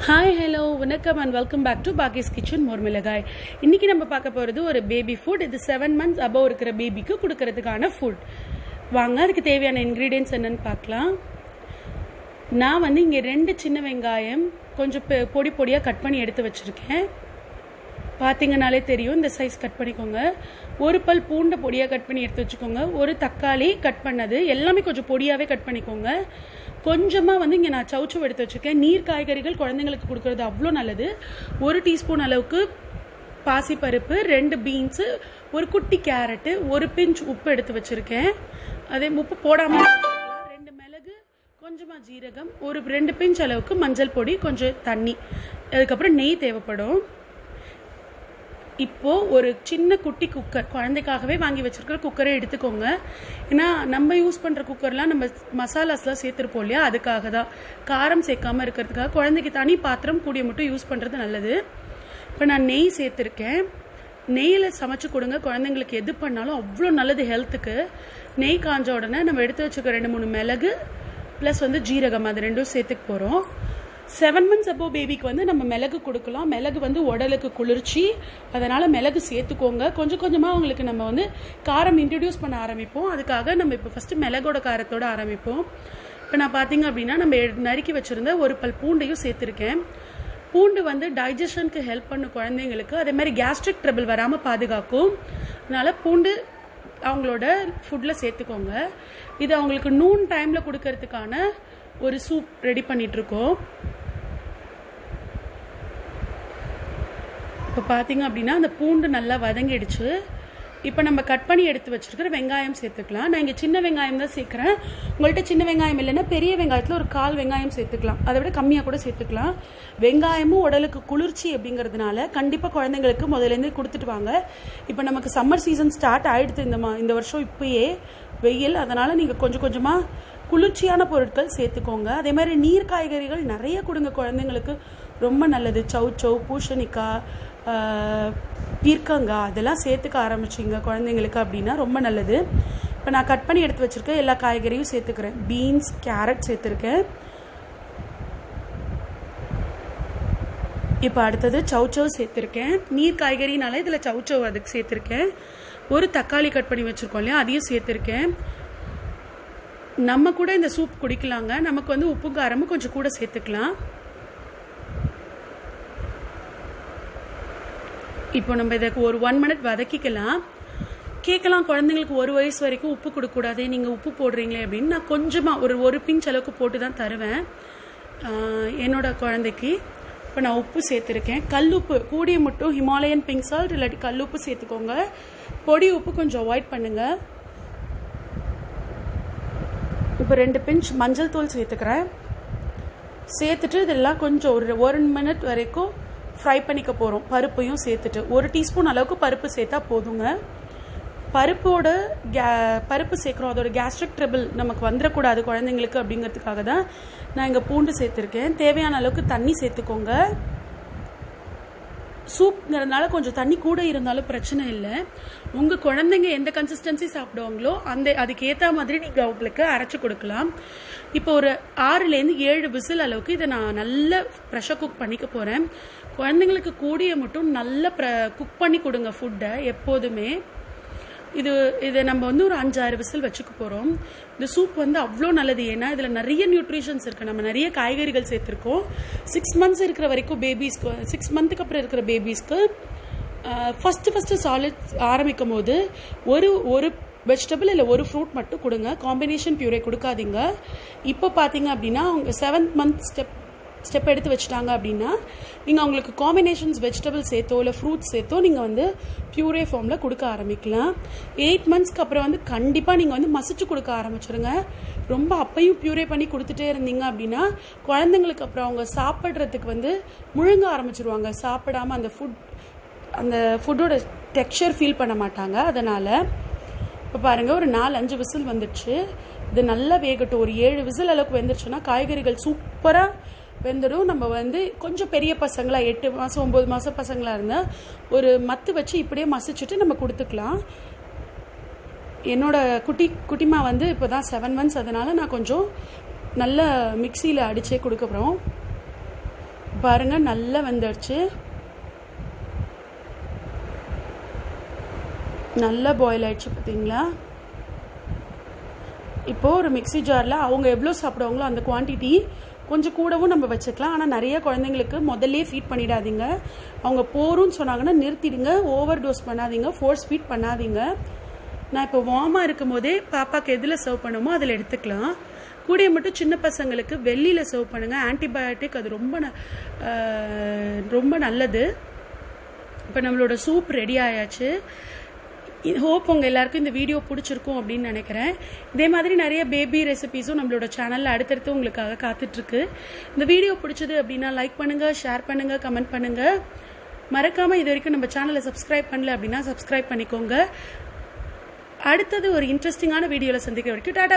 Hi hello வணக்கம் and welcome back to பாக்கிஸ் kitchen மோர்மிளகாய். இன்றைக்கி நம்ம பார்க்க போகிறது ஒரு பேபி ஃபுட். இது 7 months அபவ் இருக்கிற பேபிக்கு கொடுக்கறதுக்கான ஃபுட். வாங்க அதுக்கு தேவையான இன்க்ரீடியன்ட்ஸ் என்னென்னு பார்க்கலாம். நான் இங்கே 2 சின்ன வெங்காயம் கொஞ்சம் பொடி பொடியாக கட் பண்ணி எடுத்து வச்சுருக்கேன். பார்த்தீங்கனாலே தெரியும், இந்த சைஸ் கட் பண்ணிக்கோங்க. ஒரு பல் பூண்டை பொடியாக கட் பண்ணி எடுத்து வச்சுக்கோங்க. ஒரு தக்காளி கட் பண்ணது, எல்லாமே கொஞ்சம் பொடியாகவே கட் பண்ணிக்கோங்க. கொஞ்சமாக இங்கே நான் சவுச்சவ் எடுத்து வச்சுருக்கேன். நீர் காய்கறிகள் குழந்தைங்களுக்கு கொடுக்கறது அவ்வளோ நல்லது. 1 டீஸ்பூன் அளவுக்கு பாசிப்பருப்பு, 2 பீன்ஸு, ஒரு குட்டி கேரட்டு, ஒரு பிஞ்ச் உப்பு எடுத்து வச்சுருக்கேன். அதே உப்பு போடாமல் 2 மிளகு, கொஞ்சமாக ஜீரகம், ஒரு 2 பிஞ்ச் அளவுக்கு மஞ்சள் பொடி, கொஞ்சம் தண்ணி, அதுக்கப்புறம் நெய் தேவைப்படும். இப்போது ஒரு சின்ன குட்டி குக்கர், குழந்தைக்காகவே வாங்கி வச்சுருக்கிற குக்கரை எடுத்துக்கோங்க. ஏன்னா நம்ம யூஸ் பண்ணுற குக்கர்லாம் நம்ம மசாலாஸ்லாம் சேர்த்துருப்போம் இல்லையா, அதுக்காக தான். காரம் சேர்க்காமல் இருக்கிறதுக்காக குழந்தைக்கு தனி பாத்திரம் கூடிய மட்டும் யூஸ் பண்ணுறது நல்லது. இப்போ நான் நெய் சேர்த்துருக்கேன். நெய்யில் சமைச்சு கொடுங்க, குழந்தைங்களுக்கு எது பண்ணாலும் அவ்வளோ நல்லது ஹெல்த்துக்கு. நெய் காஞ்ச உடனே நம்ம எடுத்து வச்சுக்க 2-3 மிளகு ப்ளஸ் ஜீரகம், அது 2 சேர்த்துக்க போகிறோம். 7 months அபோவ் பேபிக்கு நம்ம மிளகு கொடுக்கலாம். மிளகு உடலுக்கு குளிர்ச்சி, அதனால் மிளகு சேர்த்துக்கோங்க. கொஞ்சம் கொஞ்சமாக அவங்களுக்கு நம்ம காரம் இன்ட்ரடியூஸ் பண்ண ஆரம்பிப்போம். அதுக்காக நம்ம இப்போ ஃபஸ்ட்டு மிளகோட காரத்தோடு ஆரம்பிப்போம். இப்போ நான் பார்த்தீங்க அப்படின்னா நம்ம நறுக்கி வச்சுருந்த ஒரு பல் பூண்டையும் சேர்த்துருக்கேன். பூண்டு டைஜஷனுக்கு ஹெல்ப் பண்ணும் குழந்தைங்களுக்கு. அதே மாதிரி கேஸ்ட்ரிக் ட்ரபிள் வராமல் பாதுகாக்கும். அதனால் பூண்டு அவங்களோட ஃபுட்டில் சேர்த்துக்கோங்க. இது அவங்களுக்கு நூன் டைமில் கொடுக்கறதுக்கான ஒரு சூப் ரெடி பண்ணிகிட்ருக்கோம். இப்போ பார்த்தீங்க அப்படின்னா அந்த பூண்டு நல்லா வதங்கிடுச்சு. இப்போ நம்ம கட் பண்ணி எடுத்து வச்சுருக்கிற வெங்காயம் சேர்த்துக்கலாம். நான் இங்கே சின்ன வெங்காயம் தான் சேர்க்குறேன். உங்கள்கிட்ட சின்ன வெங்காயம் இல்லைன்னா பெரிய வெங்காயத்தில் ஒரு 1/4 வெங்காயம் சேர்த்துக்கலாம். அதை விட கம்மியாக கூட சேர்த்துக்கலாம். வெங்காயமும் உடலுக்கு குளிர்ச்சி அப்படிங்கிறதுனால கண்டிப்பாக குழந்தைங்களுக்கு முதலேருந்தே கொடுத்துட்டு வாங்க. இப்போ நமக்கு சம்மர் சீசன் ஸ்டார்ட் ஆகிடுது இந்த வருஷம் இப்போயே வெயில். அதனால் நீங்கள் கொஞ்சம் கொஞ்சமாக குளிர்ச்சியான பொருட்கள் சேர்த்துக்கோங்க. அதே மாதிரி நீர் காய்கறிகள் நிறைய கொடுங்க, குழந்தைங்களுக்கு ரொம்ப நல்லது. சவுச்சவ், பூசணிக்காய், பீர்க்கங்காய் அதெல்லாம் சேர்த்துக்க ஆரம்பிச்சிங்க குழந்தைங்களுக்கு அப்படின்னா ரொம்ப நல்லது. இப்போ நான் கட் பண்ணி எடுத்து வச்சுருக்கேன். எல்லா காய்கறியும் சேர்த்துக்கிறேன். பீன்ஸ், கேரட் சேர்த்துருக்கேன். இப்போ அடுத்தது சவுச்சவ் சேர்த்துருக்கேன். நீர் காய்கறினால இதில் சவுச்சவ் அதுக்கு சேர்த்துருக்கேன். ஒரு தக்காளி கட் பண்ணி வச்சுருக்கோம் இல்லையா, அதையும் சேர்த்துருக்கேன். நம்ம கூட இந்த சூப் குடிக்கலாங்க. நமக்கு உப்பு காரமும் கொஞ்சம் கூட சேர்த்துக்கலாம். இப்போ நம்ம இதுக்கு ஒரு 1 minute வதக்கிக்கலாம். கேட்கலாம், குழந்தைங்களுக்கு 1 வயசு வரைக்கும் உப்பு கொடுக்கக்கூடாது, நீங்கள் உப்பு போடுறீங்களே அப்படின்னு. நான் கொஞ்சமாக ஒரு பிஞ்ச் அளவுக்கு போட்டு தான் தருவேன் என்னோட குழந்தைக்கு. இப்போ நான் உப்பு சேர்த்துருக்கேன். கல்லுப்பு கூடிய மட்டும் ஹிமாலயன் பிங்க் சால்ட் இல்லாட்டி கல்லுப்பு சேர்த்துக்கோங்க. பொடி உப்பு கொஞ்சம் அவாய்ட் பண்ணுங்கள். இப்போ 2 பிஞ்ச் மஞ்சள் தூள் சேர்த்துக்கிறேன். சேர்த்துட்டு இதெல்லாம் கொஞ்சம் ஒரு 1 minute வரைக்கும் ஃப்ரை பண்ணிக்க போகிறோம். பருப்பையும் சேர்த்துட்டு 1 டீஸ்பூன் அளவுக்கு பருப்பு சேர்த்தா போதுங்க. பருப்பு சேர்க்குறோம், அதோட கேஸ்ட்ரிக் ட்ரபிள் நமக்கு வந்துடக்கூடாது குழந்தைங்களுக்கு அப்படிங்கிறதுக்காக தான் நான் இங்கே பூண்டு சேர்த்துருக்கேன். தேவையான அளவுக்கு தண்ணி சேர்த்துக்கோங்க. சூப்ங்கிறதுனால கொஞ்சம் தண்ணி கூட இருந்தாலும் பிரச்சனை இல்லை. உங்கள் குழந்தைங்க எந்த கன்சிஸ்டன்சி சாப்பிடுவாங்களோ அதுக்கு ஏற்ற மாதிரி நீங்கள் அவங்களுக்கு அரைச்சி கொடுக்கலாம். இப்போ ஒரு 6-7 விசில் அளவுக்கு இதை நான் நல்லா ப்ரெஷர் குக் பண்ணிக்க போகிறேன். குழந்தைங்களுக்கு கூடிய மட்டும் நல்லா குக் பண்ணி கொடுங்க ஃபுட்டை எப்போதுமே. இதை நம்ம ஒரு 5-6 விசில் வச்சுக்க போகிறோம். இந்த சூப் அவ்வளோ நல்லது. ஏன்னா இதில் நிறைய நியூட்ரிஷன்ஸ் இருக்குது. நம்ம நிறைய காய்கறிகள் சேர்த்துருக்கோம். 6 months இருக்கிற வரைக்கும் பேபிஸ்க்கு, 6 months அப்புறம் இருக்கிற பேபிஸ்க்கு ஃபஸ்ட்டு சாலிட் ஆரம்பிக்கும் போது ஒரு வெஜிடபிள் இல்லை ஒரு ஃப்ரூட் மட்டும் கொடுங்க. காம்பினேஷன் பியூரே கொடுக்காதீங்க. இப்போ பார்த்தீங்க அப்படின்னா அவங்க 7th month ஸ்டெப் எடுத்து வச்சுட்டாங்க அப்படின்னா நீங்கள் அவங்களுக்கு காம்பினேஷன்ஸ் வெஜிடபிள் சேர்த்தோ இல்லை ஃப்ரூட்ஸ் சேர்த்தோ நீங்கள் பியூரே ஃபார்மில் கொடுக்க ஆரம்பிக்கலாம். 8 monthsக்கு அப்புறம் கண்டிப்பாக நீங்கள் மசிச்சு கொடுக்க ஆரம்பிச்சிடுங்க. ரொம்ப அப்பையும் பியூரே பண்ணி கொடுத்துட்டே இருந்தீங்க அப்படின்னா குழந்தைங்களுக்கு அப்புறம் அவங்க சாப்பிட்றதுக்கு முழுங்க ஆரம்பிச்சிருவாங்க. சாப்பிடாமல் அந்த ஃபுட்டோட டெக்ஸ்சர் ஃபீல் பண்ண மாட்டாங்க. அதனால் இப்போ பாருங்கள், ஒரு 4-5 விசில் வந்துடுச்சு. இது நல்லா வேகட்டும். ஒரு 7 விசில் அளவுக்கு வெந்துருச்சுன்னா காய்கறிகள் சூப்பராக வெந்துடும். நம்ம கொஞ்சம் பெரிய பசங்களா 8 மாதம் 9 மாதம் பசங்களாக இருந்தால் ஒரு மத்து வச்சு இப்படியே மசிச்சுட்டு நம்ம கொடுத்துக்கலாம். என்னோட குட்டிமா இப்போ தான் 7 months, அதனால் நான் கொஞ்சம் நல்ல மிக்சியில் அடித்தே கொடுக்க போகிறோம். பாருங்கள் நல்லா வெந்துடுச்சு, நல்லா பாயில் ஆயிடுச்சு பார்த்தீங்களா. இப்போது ஒரு மிக்ஸி ஜாரில் அவங்க எவ்வளோ சாப்பிடுவாங்களோ அந்த குவான்டிட்டி கொஞ்சம் கூடவும் நம்ம வச்சுக்கலாம். ஆனால் நிறைய குழந்தைங்களுக்கு முதல்லே ஃபீட் பண்ணிடாதீங்க. அவங்க போரும்னு சொன்னாங்கன்னா நிறுத்திடுங்க, ஓவர் டோஸ் பண்ணாதீங்க, ஃபோர்ஸ் ஃபீட் பண்ணாதீங்க. நான் இப்போ வார்மாக இருக்கும் போதே பாப்பாவுக்கு எதில் சர்வ் பண்ணுமோ அதில் எடுத்துக்கலாம். கூடிய மட்டும் சின்ன பசங்களுக்கு வெள்ளியில் சர்வ் பண்ணுங்கள். ஆன்டிபயோட்டிக் அது ரொம்ப நல்லது. இப்போ நம்மளோட சூப் ரெடி ஆயாச்சு. ஹோப் உங்கள் எல்லாருக்கும் இந்த வீடியோ பிடிச்சிருக்கும் அப்படின்னு நினைக்கிறேன். இதே மாதிரி நிறைய பேபி ரெசிபீஸும் நம்மளோட சேனலில் அடுத்தடுத்து உங்களுக்காக காத்துட்ருக்கு. இந்த வீடியோ பிடிச்சது அப்படின்னா லைக் பண்ணுங்கள், ஷேர் பண்ணுங்கள், கமெண்ட் பண்ணுங்கள். மறக்காமல் இது வரைக்கும் நம்ம சேனலை சப்ஸ்கிரைப் பண்ணல அப்படின்னா சப்ஸ்கிரைப் பண்ணிக்கோங்க. அடுத்தது ஒரு இன்ட்ரெஸ்டிங்கான வீடியோவில் சந்திக்கிற வரைக்கும் டாடா.